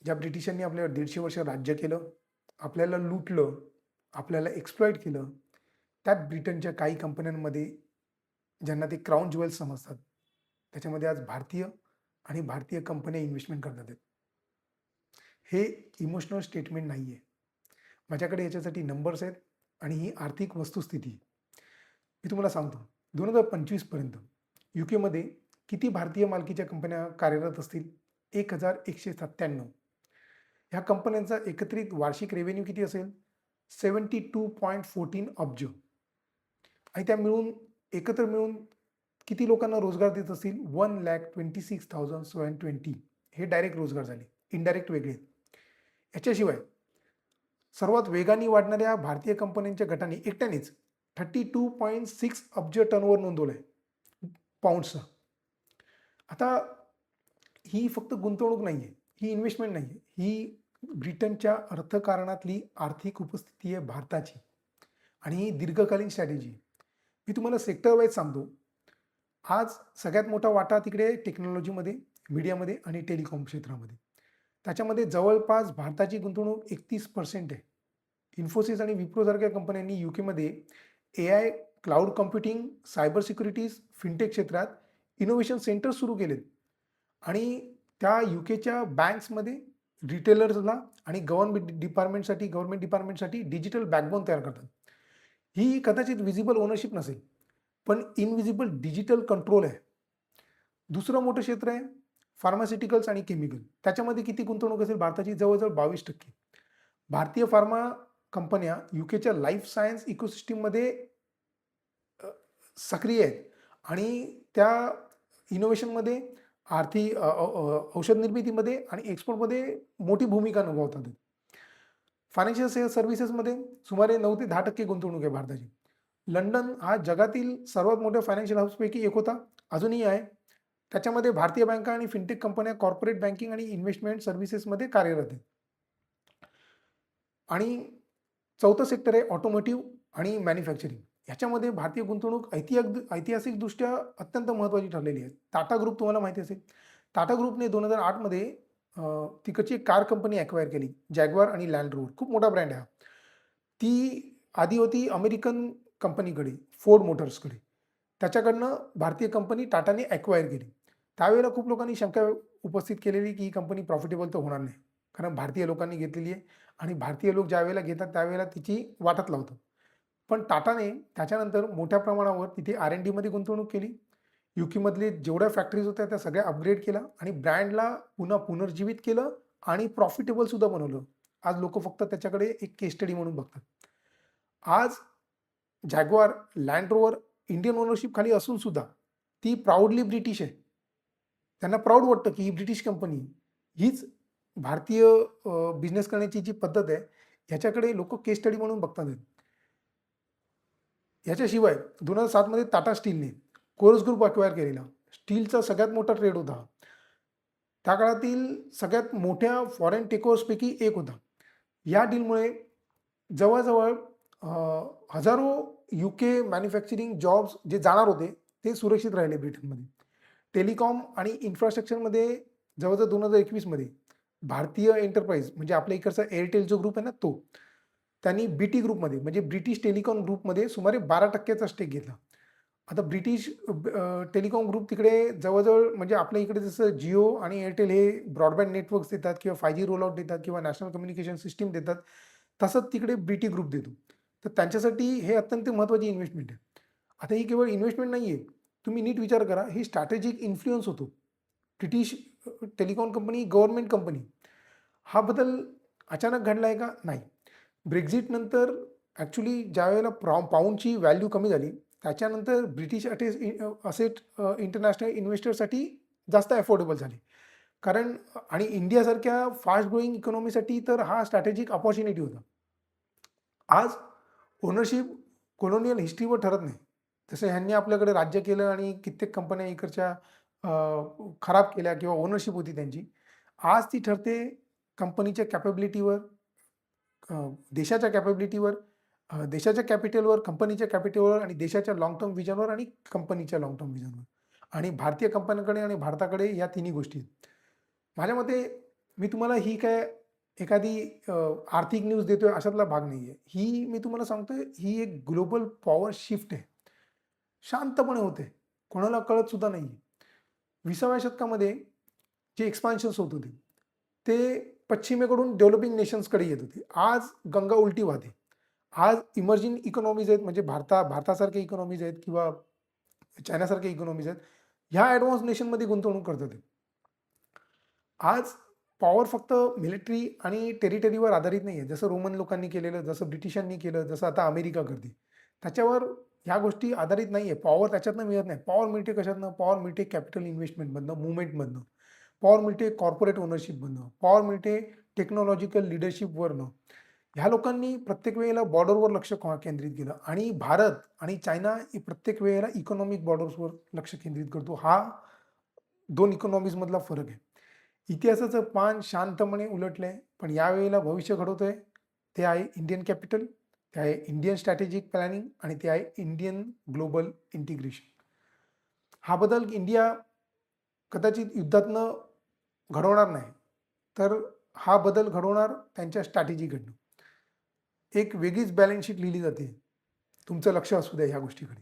ज्या ब्रिटिशांनी आपल्यावर 150 वर्ष राज्य केलं, आपल्याला लुटलं, आपल्याला एक्सप्लॉइट केलं, त्यात ब्रिटनच्या काही कंपन्यांमध्ये ज्यांना ते क्राउन ज्वेल्स समजतात, त्याच्यामध्ये आज भारतीय आणि भारतीय कंपन्या इन्व्हेस्टमेंट करतात आहेत. हे इमोशनल स्टेटमेंट नाही आहे. माझ्याकडे याच्यासाठी नंबर्स आहेत आणि ही आर्थिक वस्तुस्थिती आहे. मी तुम्हाला सांगतो 2025 पर्यंत यूकेमध्ये किती भारतीय मालकीच्या कंपन्या कार्यरत असतील? 1197. ह्या कंपन्यांचा एकत्रित वार्षिक रेव्हेन्यू किती असेल? 72.14 अब्ज. आणि त्या मिळून एकत्र मिळून किती लोकांना रोजगार देत असतील? 1,26,720. हे डायरेक्ट रोजगार झाले, इनडायरेक्ट वेगळे आहेत. याच्याशिवाय सर्वात वेगाने वाढणाऱ्या भारतीय कंपन्यांच्या गटाने एकट्यानेच 32.6 अब्ज टर्नओव्हर नोंदवलं आहे पाऊंडचा. आता ही फक्त गुंतवणूक नाही आहे, ही इन्व्हेस्टमेंट नाही आहे, ही ब्रिटनच्या अर्थकारणातली आर्थिक उपस्थिती आहे भारताची आणि ही दीर्घकालीन स्ट्रॅटेजी. मी तुम्हाला सेक्टर वाईज सांगतो. आज सगळ्यात मोठा वाटा तिकडे टेक्नॉलॉजीमध्ये, मीडियामध्ये आणि टेलिकॉम क्षेत्रामध्ये. त्याच्यामध्ये जवळपास भारताची गुंतवणूक 31% आहे. इन्फोसिस आणि विप्रोसारख्या कंपन्यांनी यूकेमध्ये AI, cloud computing, cyber securities, fintech क्षेत्रात इनोव्हेशन सेंटर सुरू केलेत आणि त्या यूकेच्या बँक्समध्ये रिटेलर्सला आणि गव्हर्नमेंट डिपार्टमेंटसाठी डिजिटल बॅकबोन तयार करतात. ही कदाचित विजिबल ओनरशिप नसेल, पण इनविजिबल डिजिटल कंट्रोल आहे. दुसरं मोठं क्षेत्र आहे फार्मास्युटिकल्स आणि केमिकल. त्याच्यामध्ये किती गुंतवणूक असेल भारताची? जवळजवळ 22%. भारतीय फार्मा कंपन्या यूकेच्या लाईफ सायन्स इकोसिस्टीममध्ये सक्रिय आहेत आणि त्या इनोव्हेशनमध्ये औषध निर्मितीमध्ये आणि एक्सपोर्टमध्ये मोठी भूमिका निभावतात. फायनान्शियल सर्व्हिसेसमध्ये सुमारे 9 ते 10% गुंतवणूक आहे भारताची. लंडन हा जगातील सर्वात मोठ्या फायनान्शियल हाऊसपैकी एक होता, अजूनही आहे. त्याच्यामध्ये भारतीय बँका आणि फिनटेक कंपन्या कॉर्पोरेट बँकिंग आणि इन्व्हेस्टमेंट सर्व्हिसेसमध्ये कार्यरत आहेत. आणि चौथं सेक्टर आहे ऑटोमोटिव्ह आणि मॅन्युफॅक्चरिंग. ह्याच्यामध्ये भारतीय गुंतवणूक ऐतिहासिकदृष्ट्या अत्यंत महत्त्वाची ठरलेली आहे. टाटा ग्रुप तुम्हाला माहिती असेल. टाटा ग्रुपने 2008 मध्ये तिकडची एक कार कंपनी ॲक्वायर केली, जॅग्वार आणि लँड रोव्हर. खूप मोठा ब्रँड आहे. ती आधी होती अमेरिकन कंपनीकडे, फोर्ड मोटर्सकडे. त्याच्याकडनं भारतीय कंपनी टाटाने ॲक्वायर केली. त्यावेळेला खूप लोकांनी शंका उपस्थित केलेली की ही कंपनी प्रॉफिटेबल तर होणार नाही, कारण भारतीय लोकांनी घेतलेली आहे आणि भारतीय लोक ज्या वेळेला घेतात त्यावेळेला तिची वाटत लावतात. पण टाटाने त्याच्यानंतर मोठ्या प्रमाणावर तिथे R&Dमध्ये गुंतवणूक केली. यूकेमधले जेवढ्या फॅक्टरीज होत्या त्या सगळ्या अपग्रेड केला आणि ब्रँडला पुन्हा पुनर्जीवित केलं आणि प्रॉफिटेबल सुद्धा बनवलं. आज लोक फक्त त्याच्याकडे एक केस स्टडी म्हणून बघतात. आज Jaguar, land Rover Indian ownership खाली असून सुद्धा ती प्राऊडली ब्रिटिश आहे. त्यांना प्राऊड वाटतं की ही ब्रिटिश कंपनी, हीच भारतीय बिझनेस करण्याची जी पद्धत आहे ह्याच्याकडे लोक केस स्टडी म्हणून बघतात. याच्याशिवाय 2007 मध्ये टाटा स्टीलने कोरस ग्रुप अक्वायर केलेला. स्टीलचा सगळ्यात मोठा ट्रेड होता. त्या काळातील सगळ्यात मोठ्या फॉरेन टेकओव्हर्सपैकी एक होता. या डीलमुळे जवळजवळ हजारो यूके मॅन्युफॅक्चरिंग जॉब्स जे जाणार होते ते सुरक्षित राहिले ब्रिटनमध्ये. टेलिकॉम आणि इन्फ्रास्ट्रक्चरमध्ये जवळजवळ 2021 मध्ये भारतीय एंटरप्राइज म्हणजे आपल्या इकडचा एअरटेल जो ग्रुप आहे ना, तो त्यांनी BT ग्रुपमध्ये म्हणजे ब्रिटिश टेलिकॉम ग्रुपमध्ये सुमारे 12% स्टेक घेतला. आता ब्रिटिश टेलिकॉम ग्रुप तिकडे जवळजवळ म्हणजे आपल्या इकडे जसं जिओ आणि एअरटेल हे ब्रॉडबँड नेटवर्क्स देतात किंवा 5G रोलआउट देतात किंवा नॅशनल कम्युनिकेशन सिस्टीम देतात, तसंच तिकडे BT ग्रुप देतो. तर त्यांच्यासाठी हे अत्यंत महत्त्वाची इन्व्हेस्टमेंट आहे. आता ही केवळ इन्व्हेस्टमेंट नाही आहे, तुम्ही नीट विचार करा, ही स्ट्रॅटेजिक इन्फ्लुअन्स होतो. British telecom company government company. हा बदल अचानक घडला आहे का? नाही. ब्रेक्झिट नंतर ॲक्च्युली ज्यावेळेला पाऊंडची व्हॅल्यू कमी झाली त्याच्यानंतर ब्रिटिश असेट इंटरनॅशनल इन्व्हेस्टरसाठी जास्त अफोर्डेबल झाले. कारण आणि इंडियासारख्या फास्ट ग्रोईंग इकॉनॉमीसाठी तर हा स्ट्रॅटेजिक अपॉर्च्युनिटी होता. आज ओनरशिप कॉलोनियल हिस्ट्रीवर ठरत नाही. जसं ह्यांनी आपल्याकडे राज्य केलं आणि कित्येक कंपन्या इकडच्या खराब केल्या किंवा ओनरशिप होती त्यांची. आज ती ठरते कंपनीच्या कॅपेबिलिटीवर, देशाच्या कॅपेबिलिटीवर, देशाच्या कॅपिटलवर, कंपनीच्या कॅपिटलवर आणि देशाच्या लॉंग टर्म विजनवर आणि कंपनीच्या लॉंग टर्म विजनवर. आणि भारतीय कंपन्यांकडे आणि भारताकडे या तिन्ही गोष्टी आहेत. माझ्या मते मी तुम्हाला ही काय एखादी आर्थिक न्यूज देतोय अशातला भाग नाहीये. ही मी तुम्हाला सांगतोय ही एक ग्लोबल पॉवर शिफ्ट आहे. शांतपणे होते. कोणाला कळत सुद्धा नाहीये. 20व्या शतकामध्ये जे एक्सपान्शन्स होत होते, ते पश्चिमेकडून डेव्हलपिंग नेशन्सकडे येत होते. आज गंगा उलटी वाहते. आज इमर्जिंग इकॉनॉमीज आहेत म्हणजे भारतासारख्या इकॉनॉमीज आहेत किंवा चायनासारख्या इकॉनॉमीज आहेत. ह्या ॲडव्हान्स नेशनमध्ये गुंतवणूक करतात आहे. आज पॉवर फक्त मिलिटरी आणि टेरिटरीवर आधारित नाही आहे. जसं रोमन लोकांनी केलेलं, जसं ब्रिटिशांनी केलं, जसं आता अमेरिका करते. त्याच्यावर ह्या गोष्टी आधारित नाही आहे. पॉवर त्याच्यातनं मिळत नाही. पॉवर मिळते कशातनं? पॉवर मिळते कॅपिटल इन्व्हेस्टमेंटमधनं, मूव्हमेंटमधनं. पॉवर मिळते कॉर्पोरेट ओनरशिपमधनं. पॉवर मिळते टेक्नॉलॉजिकल लीडरशिपवरनं. ह्या लोकांनी प्रत्येक वेळेला बॉर्डरवर लक्ष केंद्रित केलं आणि भारत आणि चायना हे प्रत्येक वेळेला इकॉनॉमिक बॉर्डर्सवर लक्ष केंद्रित करतो. हा 2 इकॉनॉमीजमधला फरक आहे. इतिहासाचं पान शांतपणे उलटलंय, पण यावेळेला भविष्य घडवतोय. ते आहे इंडियन कॅपिटल, ते आहे इंडियन स्ट्रॅटेजिक प्लॅनिंग आणि ते आहे इंडियन ग्लोबल इंटिग्रेशन. हा बदल इंडिया कदाचित युद्धातनं घडवणार नाही, तर हा बदल घडवणार त्यांच्या स्ट्रॅटेजीकडनं. एक वेगळीच बॅलन्स शीट लिहिली जाते. तुमचं लक्ष असू द्या ह्या गोष्टीकडे.